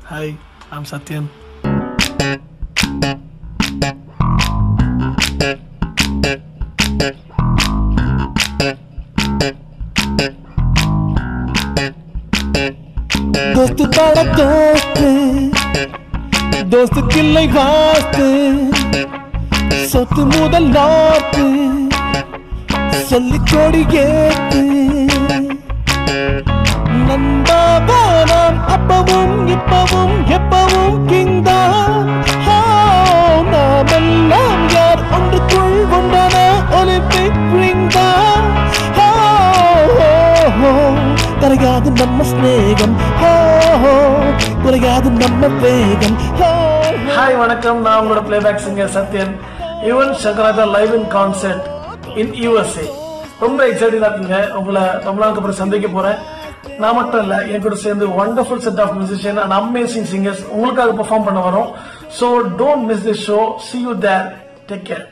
Hi, I'm Satyan. दोस्त बड़ा दोस्त दोस्त किल्लै वास्ते சொத்து முதல் நாத்து சொல்லிக் கொடியேத்து நண்பாவா நாம் அப்பவும் இப்பவும் எப்பவும் கிங்கா நாமெல்லாம் யார் ஒன்றுக்குள் ஒன்றான ஒலிம்பிக் ரிங்கா குறையாது நம்ம ஸ்நேகம் குறையாது நம்ம வேகம். Hi, வணக்கம். நான் உங்களோட playback singer Sathyan. Yuvan Shankar Raja live in concert in USA. ரொம்ப எக்ஸைட்டடா இருக்குங்க. உங்களை ரொம்ப நாளுக்கு அப்புறம் சந்திக்க போறேன். நான் மட்டும் இல்ல, என் கூட சேர்ந்து wonderful set of musician and amazing singers உங்களுக்காக பெர்ஃபார்ம் பண்ண வரோம். So don't miss this show. See you there. Take care.